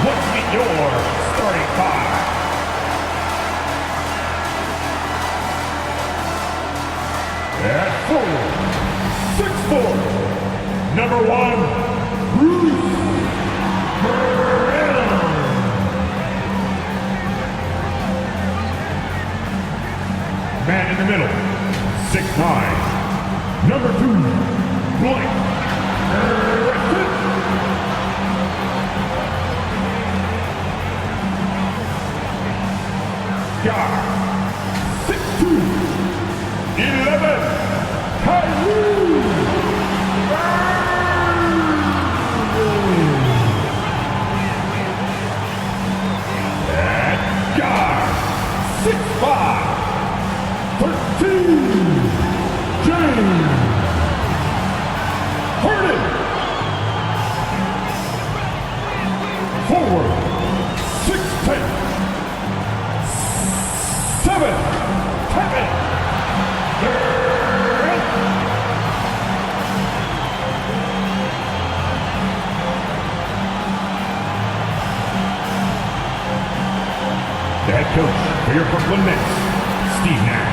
Let's get your starting five. At 4'6'4", number 1, Bruce Brown. Man in the middle, 6'9", number 2, Blake Griffin. Guard, 6'2", 11, Kyrie. At guard, 6'5", 13, James Harden. Forward, 6'10", 7, Kevin Durant. The head coach for your Brooklyn Nets, Steve Nash.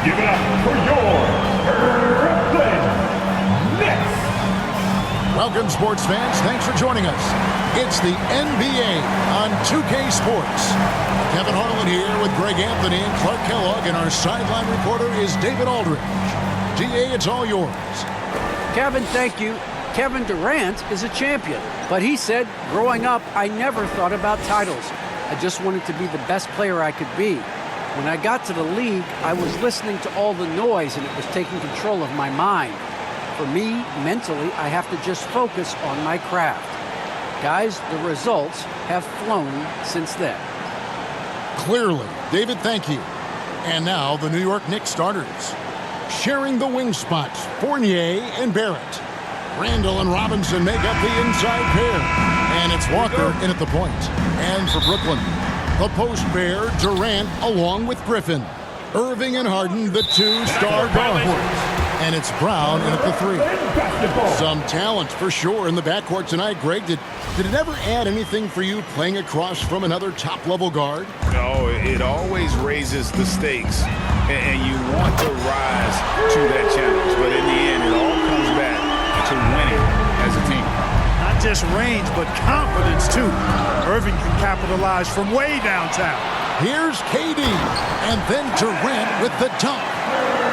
Give it up for your Brooklyn Nets. Welcome, sports fans. Thanks for joining us. It's the NBA on 2K Sports. Kevin Harlan here with Greg Anthony and Clark Kellogg, and our sideline reporter is David Aldridge. GA, it's all yours. Kevin, thank you. Kevin Durant is a champion, but he said, growing up, I never thought about titles. I just wanted to be the best player I could be. When I got to the league, I was listening to all the noise and it was taking control of my mind. For me, mentally, I have to just focus on my craft. Guys, the results have flown since then. Clearly. David, thank you. And now the New York Knicks starters. Sharing the wing spots, Fournier and Barrett. Randall and Robinson make up the inside pair. And it's Walker in at the point. And for Brooklyn, the post pair, Durant along with Griffin. Irving and Harden, the two-star guards. And it's Brown in at the 3. Some talent for sure in the backcourt tonight. Greg, did it ever add anything for you playing across from another top-level guard? No, it always raises the stakes, and you want to rise to that challenge. But in the end, it all comes back to winning as a team. Not just range, but confidence, too. Irving can capitalize from way downtown. Here's KD, and then Durant with the dunk.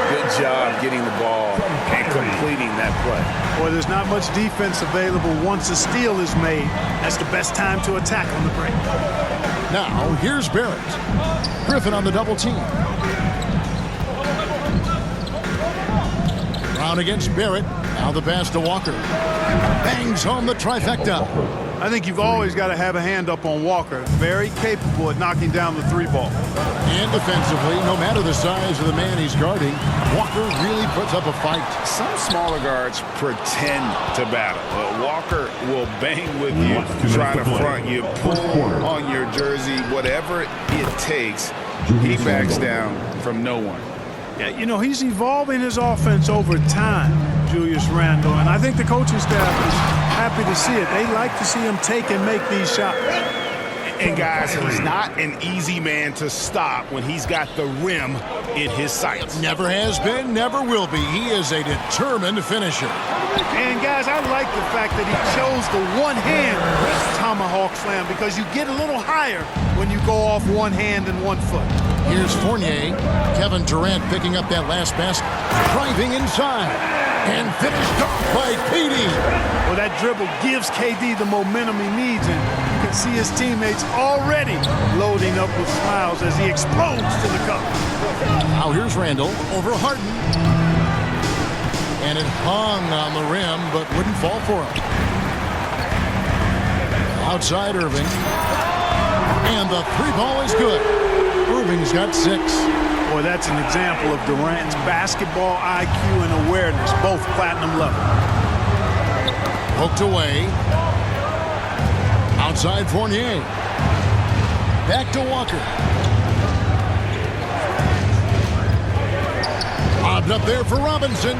Good job getting the ball and completing that play. Boy, there's not much defense available once a steal is made. That's the best time to attack on the break. Now, here's Barrett. Griffin on the double team. Brown against Barrett. Now the pass to Walker. Bangs home the trifecta. I think you've always got to have a hand up on Walker. Very capable at knocking down the 3-ball. And defensively, no matter the size of the man he's guarding, Walker really puts up a fight. Some smaller guards pretend to battle. Walker will bang with you, try to front you, pull on your jersey, whatever it takes. He backs down from no one. Yeah, you know, he's evolving his offense over time, Julius Randle, and I think the coaching staff is happy to see it. They like to see him take and make these shots. And guys, he's not an easy man to stop when he's got the rim in his sights. Never has been, never will be. He is a determined finisher. And guys, I like the fact that he chose the one-hand tomahawk slam because you get a little higher when you go off one hand and 1 foot. Here's Fournier. Kevin Durant picking up that last basket. Driving inside. And finished off by KD. Well, that dribble gives KD the momentum he needs, and you can see his teammates already loading up with smiles as he explodes to the cup. Now here's Randall over Harden. And it hung on the rim, but wouldn't fall for him. Outside Irving. And the 3-ball is good. Irving's got 6. Boy, that's an example of Durant's basketball IQ and awareness, both platinum level. Poked away. Outside Fournier. Back to Walker. Lobbed up there for Robinson.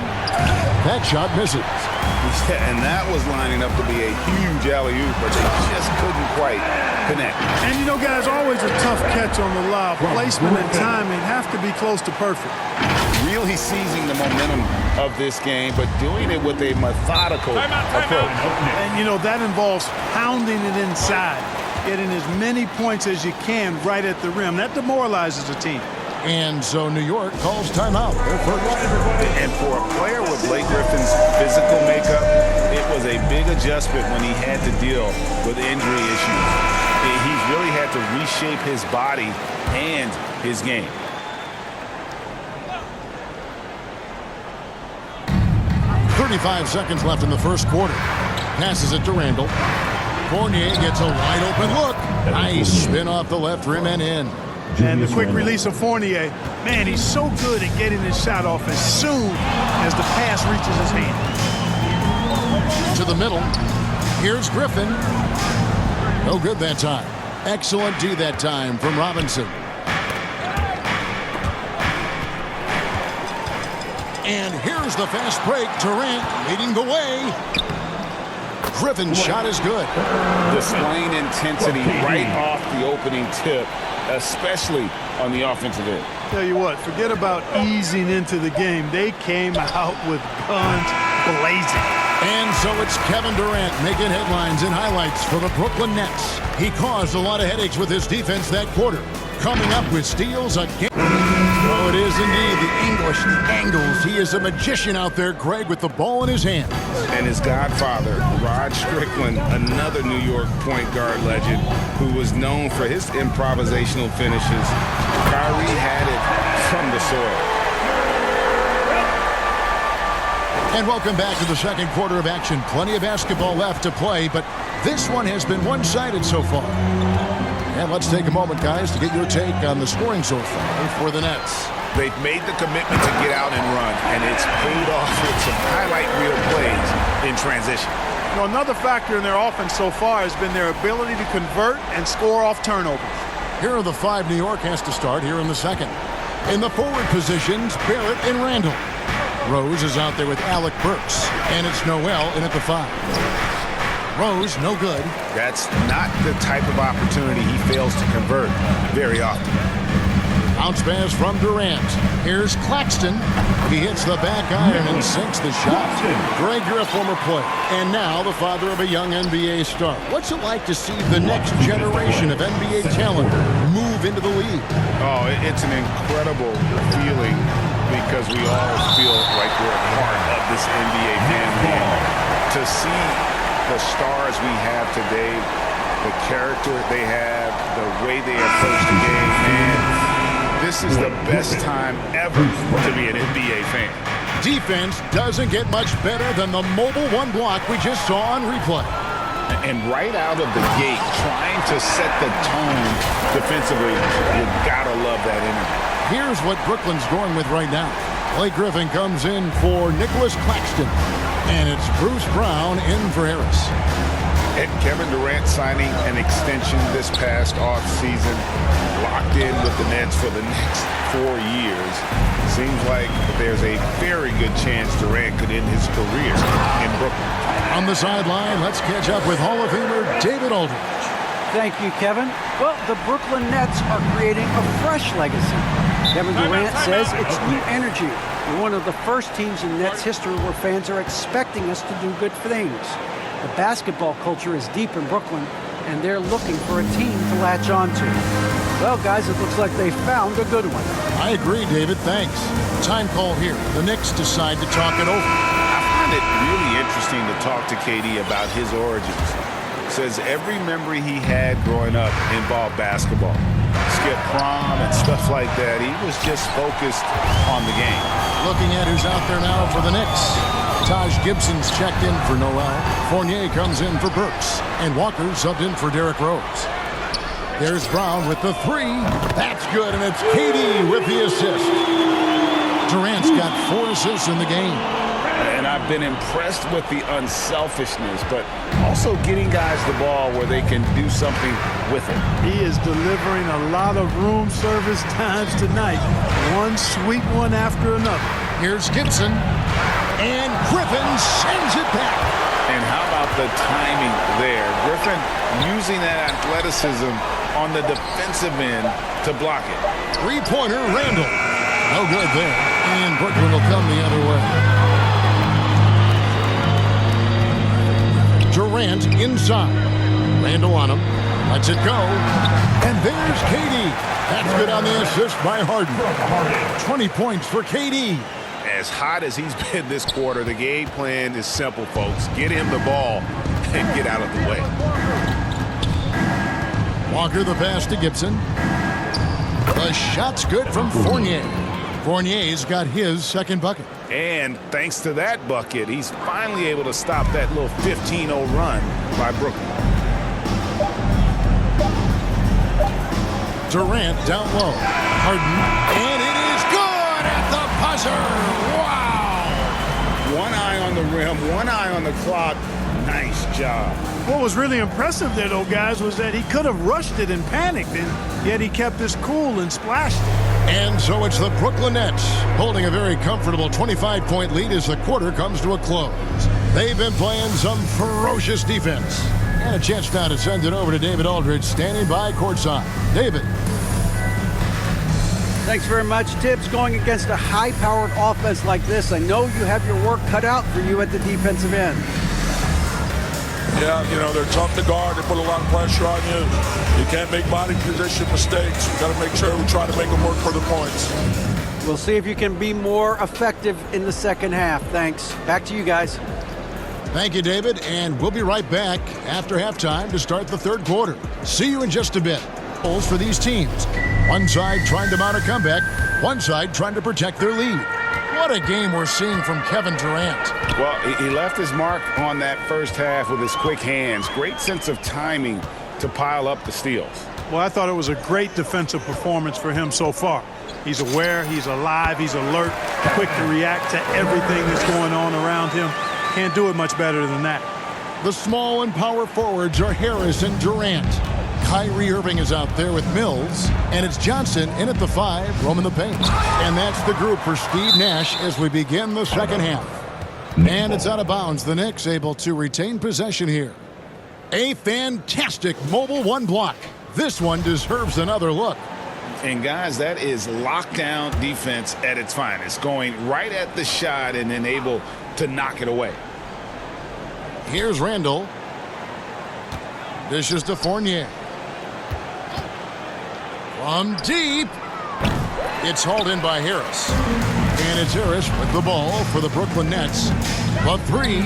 That shot misses. He Yeah, and that was lining up to be a huge alley-oop, but they just couldn't quite connect. And you know, guys, always a tough catch on the lob. Placement and timing have to be close to perfect. Really seizing the momentum of this game, but doing it with a methodical approach. And, you know, that involves pounding it inside, getting as many points as you can right at the rim. That demoralizes a team. And so New York calls timeout. And for a player with Blake Griffin's physical makeup, it was a big adjustment when he had to deal with injury issues. He's really had to reshape his body and his game. .35 seconds left in the first quarter. Passes it to Randall. Fournier gets a wide open look. Nice spin off the left rim and in. And the quick release of Fournier. Man, he's so good at getting his shot off as soon as the pass reaches his hand. To the middle. Here's Griffin. No good that time. Excellent D that time from Robinson. And here's the fast break. Durant leading the way. Griffin's shot is good. Displaying intensity right off the opening tip, especially on the offensive end. Tell you what, forget about easing into the game. They came out with guns blazing. And so it's Kevin Durant making headlines and highlights for the Brooklyn Nets. He caused a lot of headaches with his defense that quarter. Coming up with steals again. Oh, it is indeed the English, the angles. He is a magician out there, Greg, with the ball in his hand. And his godfather, Rod Strickland, another New York point guard legend who was known for his improvisational finishes. Kyrie had it from the soil. And welcome back to the second quarter of action. Plenty of basketball left to play, but this one has been one-sided so far. And let's take a moment, guys, to get your take on the scoring so far for the Nets. They've made the commitment to get out and run, and it's paid off with some highlight reel plays in transition. You know, another factor in their offense so far has been their ability to convert and score off turnovers. Here are the five New York has to start here in the second. In the forward positions, Barrett and Randall. Rose is out there with Alec Burks, and it's Noel in at the 5. Rose, no good. That's not the type of opportunity he fails to convert very often. Bounce pass from Durant. Here's Claxton. He hits the back iron and sinks the shot. Greg, you're a former player, and now the father of a young NBA star. What's it like to see the next generation of NBA talent move into the league? Oh, it's an incredible feeling because we all feel like we're a part of this NBA family. To see the stars we have today, the character they have, the way they approach the game, man, this is the best time ever to be an NBA fan. Defense doesn't get much better than the mobile one block we just saw on replay. And right out of the gate, trying to set the tone defensively, you gotta love that energy. Here's what Brooklyn's going with right now. Blake Griffin comes in for Nicholas Claxton. And it's Bruce Brown in for Harris. And Kevin Durant signing an extension this past offseason, locked in with the Nets for the next 4 years. Seems like there's a very good chance Durant could end his career in Brooklyn. On the sideline, let's catch up with Hall of Famer David Aldridge. Thank you, Kevin. Well, the Brooklyn Nets are creating a fresh legacy. Kevin Durant says it's new energy. We're one of the first teams in Nets history where fans are expecting us to do good things. The basketball culture is deep in Brooklyn, and they're looking for a team to latch on to. Well, guys, it looks like they found a good one. I agree, David. Thanks. Time call here. The Knicks decide to talk it over. I find it really interesting to talk to KD about his origins. Says every memory he had growing up involved basketball. Skip prom and stuff like that. He was just focused on the game. Looking at who's out there now for the Knicks. Taj Gibson's checked in for Noel. Fournier comes in for Burks. And Walker subbed in for Derrick Rose. There's Brown with the 3. That's good, and it's KD with the assist. Durant's got 4 assists in the game. And I've been impressed with the unselfishness, but also getting guys the ball where they can do something with it. He is delivering a lot of room service times tonight. One sweet one after another. Here's Gibson. And Griffin sends it back. And how about the timing there? Griffin using that athleticism on the defensive end to block it. Three-pointer, Randall. No good there. And Brooklyn will come the other way. Durant inside. Randall on him. Lets it go. And there's KD. That's good on the assist by Harden. 20 points for KD. As hot as he's been this quarter, the game plan is simple, folks. Get him the ball and get out of the way. Walker the pass to Gibson. The shot's good from Fournier. Fournier's got his second bucket. And thanks to that bucket, he's finally able to stop that little 15-0 run by Brooklyn. Durant down low. Harden. And it is good at the buzzer. Wow. One eye on the rim, one eye on the clock. Nice job. What was really impressive there, though, guys, was that he could have rushed it and panicked, and yet he kept his cool and splashed it. And so it's the Brooklyn Nets holding a very comfortable 25-point lead as the quarter comes to a close. They've been playing some ferocious defense. And a chance now to send it over to David Aldridge, standing by courtside. David. Thanks very much, Tibbs. Going against a high-powered offense like this, I know you have your work cut out for you at the defensive end. Yeah, you know, they're tough to guard. They put a lot of pressure on you. You can't make body position mistakes. We've got to make sure we try to make them work for the points. We'll see if you can be more effective in the second half. Thanks. Back to you guys. Thank you, David, and we'll be right back after halftime to start the third quarter. See you in just a bit. Goals for these teams. One side trying to mount a comeback, one side trying to protect their lead. What a game we're seeing from Kevin Durant. Well, he left his mark on that first half with his quick hands. Great sense of timing to pile up the steals. Well, I thought it was a great defensive performance for him so far. He's aware, he's alive, he's alert, quick to react to everything that's going on around him. Can't do it much better than that. The small and power forwards are Harris and Durant. Kyrie Irving is out there with Mills, and it's Johnson in at the 5, roaming the paint. And that's the group for Steve Nash as we begin the second half. And it's out of bounds. The Knicks able to retain possession here. A fantastic mobile one block. This one deserves another look. And guys, that is lockdown defense at its finest. Going right at the shot and then able to knock it away. Here's Randall. Dishes to Fournier. From deep. It's hauled in by Harris. And it's Harris with the ball for the Brooklyn Nets. The 3.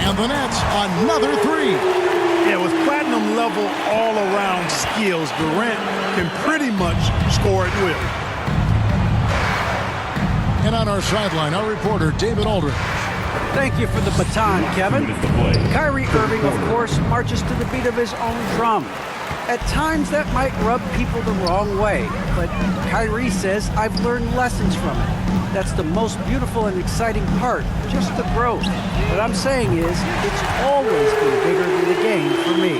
And the Nets another 3. Yeah, with platinum level all-around skills, Durant can pretty much score at will. And on our sideline, our reporter, David Aldridge. Thank you for the baton, Kevin. Kyrie Irving, of course, marches to the beat of his own drum. At times, that might rub people the wrong way, but Kyrie says, I've learned lessons from it. That's the most beautiful and exciting part, just the growth. What I'm saying is, it's always been bigger than the game for me.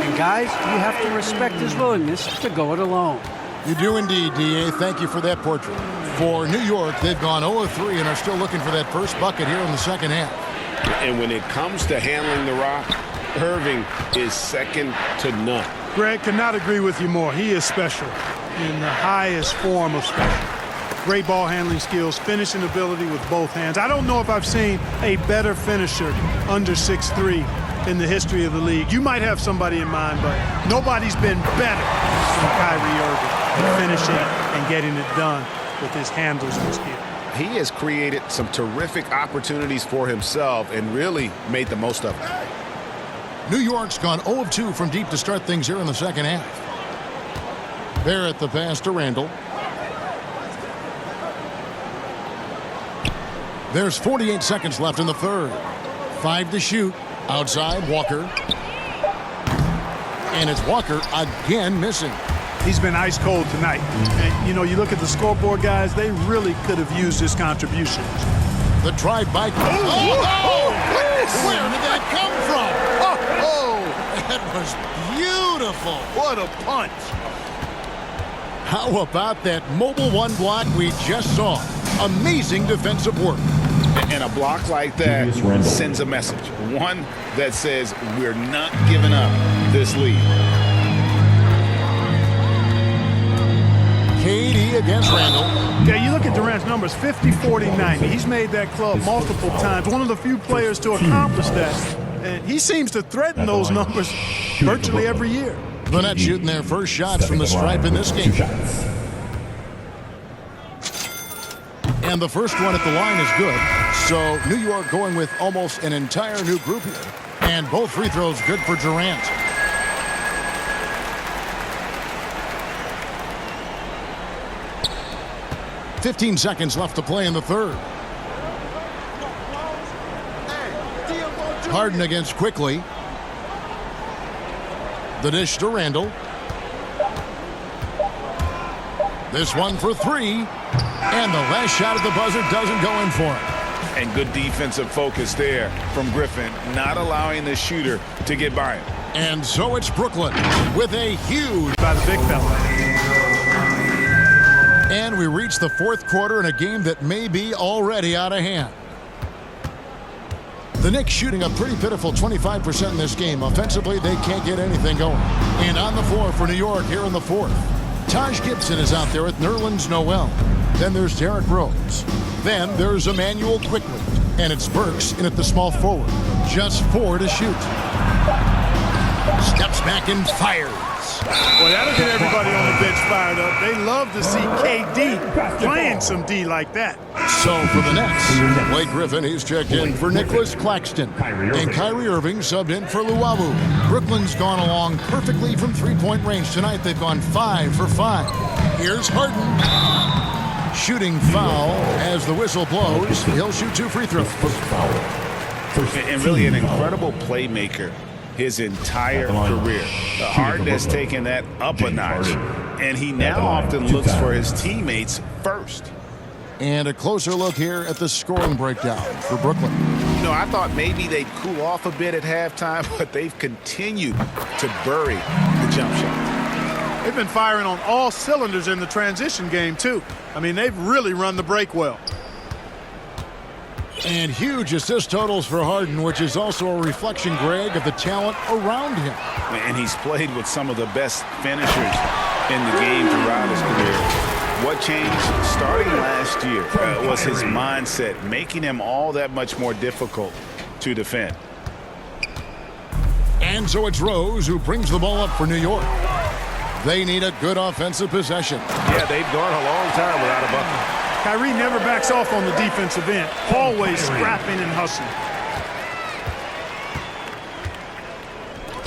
And guys, you have to respect his willingness to go it alone. You do indeed, D.A. Thank you for that portrait. For New York, they've gone 0-3 and are still looking for that first bucket here in the second half. And when it comes to handling the rock, Irving is second to none. Greg, cannot agree with you more. He is special in the highest form of special. Great ball handling skills, finishing ability with both hands. I don't know if I've seen a better finisher under 6'3" in the history of the league. You might have somebody in mind, but nobody's been better than Kyrie Irving at finishing and getting it done with his handles and skill. He has created some terrific opportunities for himself and really made the most of it. New York's gone 0-2 from deep to start things here in the second half. Barrett the pass to Randall. There's 48 seconds left in the third. 5 to shoot. Outside, Walker. And it's Walker again missing. He's been ice cold tonight. And, you know, you look at the scoreboard, guys, they really could have used his contributions. The drive by. Oh! Where did that come from? That was beautiful. What a punch. How about that mobile one block we just saw? Amazing defensive work. And a block like that sends a message. One that says we're not giving up this lead. KD against Randall. Yeah, you look at Durant's numbers, 50, 40, 90. He's made that club multiple times. One of the few players to accomplish that. And he seems to threaten those numbers virtually every year. The Nets shooting their first shots from the stripe in this game. And the first one at the line is good. So New York going with almost an entire new group here. And both free throws good for Durant. "15 seconds left to play in the third. Harden against Quickly. The dish to Randall. This one for three. And the last shot at the buzzer doesn't go in for him. And good defensive focus there from Griffin, not allowing the shooter to get by him. And so it's Brooklyn with a huge... By the big fella. And we reach the fourth quarter in a game that may be already out of hand. The Knicks shooting a pretty pitiful 25% in this game. Offensively, they can't get anything going. And on the floor for New York here in the fourth. Taj Gibson is out there with Nerlens Noel. Then there's Derrick Rose. Then there's Emmanuel Quickly. And it's Burks in at the small forward. Just 4 to shoot. Steps back and fires. Boy, that'll get everybody on the bench fired up. They love to see KD playing some D like that. So for the Nets, Blake Griffin, he's checked in for Nicholas Claxton. And Kyrie Irving subbed in for Luwawu. Brooklyn's gone along perfectly from three-point range. Tonight they've gone 5 for 5. Here's Harden. Shooting foul as the whistle blows. He'll shoot 2 free throws. And really an incredible playmaker his entire career. Harden has taken that up a notch, and he now often looks for his teammates first. And a closer look here at the scoring breakdown for Brooklyn. You know, I thought maybe they'd cool off a bit at halftime, but they've continued to bury the jump shot. They've been firing on all cylinders in the transition game, too. I mean, they've really run the break well. And huge assist totals for Harden, which is also a reflection, Greg, of the talent around him. And he's played with some of the best finishers in the game throughout his career. What changed starting last year was his mindset, making him all that much more difficult to defend. And so it's Rose who brings the ball up for New York. They need a good offensive possession. Yeah, they've gone a long time without a bucket. Kyrie never backs off on the defensive end. Always scrapping and hustling.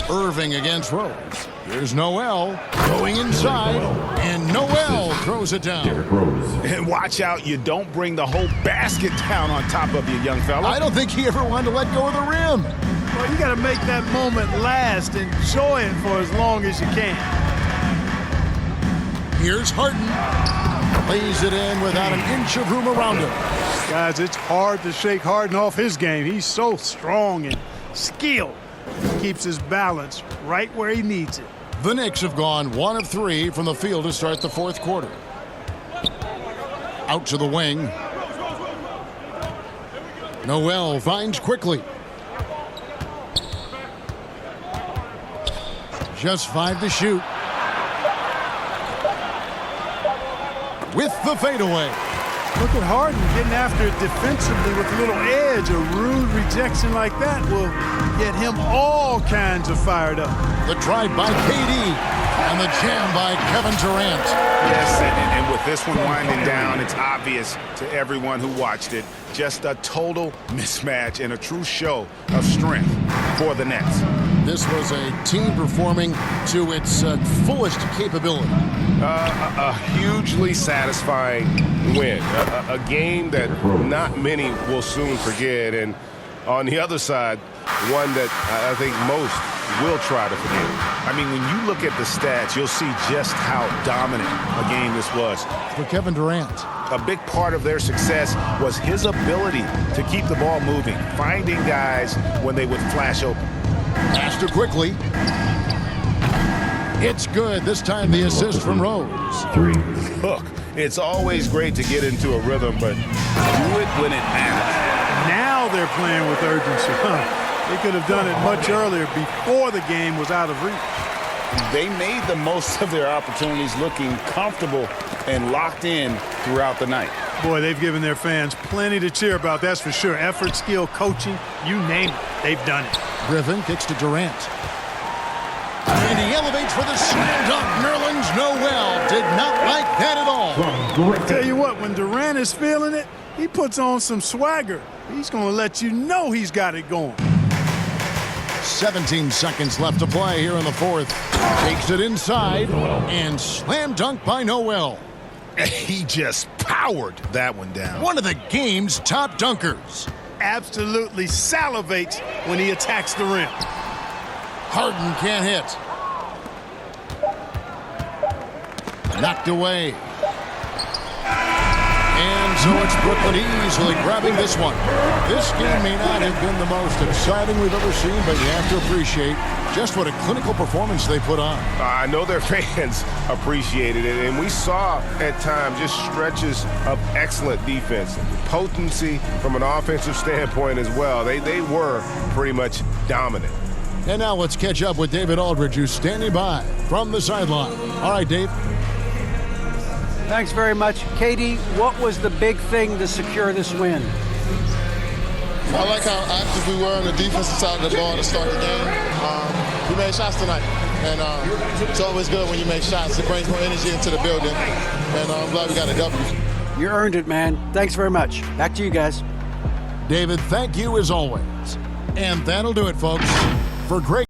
Irving against Rose. Here's Noel going inside, and Noel throws it down. And watch out, you don't bring the whole basket down on top of you, young fella. I don't think he ever wanted to let go of the rim. Well, you got to make that moment last. Enjoy it for as long as you can. Here's Harden. Lays it in without an inch of room around him. Guys, it's hard to shake Harden off his game. He's so strong and skilled. He keeps his balance right where he needs it. The Knicks have gone 1 of 3 from the field to start the fourth quarter. Out to the wing. Noel finds Quickly. Just 5 to shoot. With the fadeaway. Look at Harden getting after it defensively with a little edge. A rude rejection like that will get him all kinds of fired up. The drive by KD and the jam by Kevin Durant. Yes, and with this one winding down, it's obvious to everyone who watched it. Just a total mismatch and a true show of strength for the Nets. This was a team performing to its fullest capability. A hugely satisfying win. A game that not many will soon forget. And on the other side, one that I think most will try to forget. I mean, when you look at the stats, you'll see just how dominant a game this was. For Kevin Durant. A big part of their success was his ability to keep the ball moving, finding guys when they would flash open. Pass to Quickly. It's good. This time the assist from Rose. Look, it's always great to get into a rhythm, but do it when it matters. Now they're playing with urgency. They could have done it much earlier before the game was out of reach. They made the most of their opportunities, looking comfortable and locked in throughout the night. Boy, they've given their fans plenty to cheer about, that's for sure. Effort, skill, coaching, you name it, they've done it. Griffin kicks to Durant. And he elevates for the slam dunk. Nerlens Noel did not like that at all. Tell you what, when Durant is feeling it, he puts on some swagger. He's going to let you know he's got it going. 17 seconds left to play here in the fourth. Takes it inside and slam dunk by Noel. He just powered that one down. One of the game's top dunkers. Absolutely salivates when he attacks the rim. Harden can't hit. Knocked away. And so it's Brooklyn easily grabbing this one. This game may not have been the most exciting we've ever seen, but you have to appreciate just what a clinical performance they put on. I know their fans appreciated it, and we saw at times just stretches of excellent defense. Potency from an offensive standpoint as well. They were pretty much dominant. And now let's catch up with David Aldridge, who's standing by from the sideline. All right, Dave. Thanks very much. Katie, what was the big thing to secure this win? I like how active we were on the defensive side of the ball to start the game. We made shots tonight, and it's always good when you make shots. It brings more energy into the building, and I'm glad we got a W. You earned it, man. Thanks very much. Back to you guys. David, thank you as always. And that'll do it, folks. For great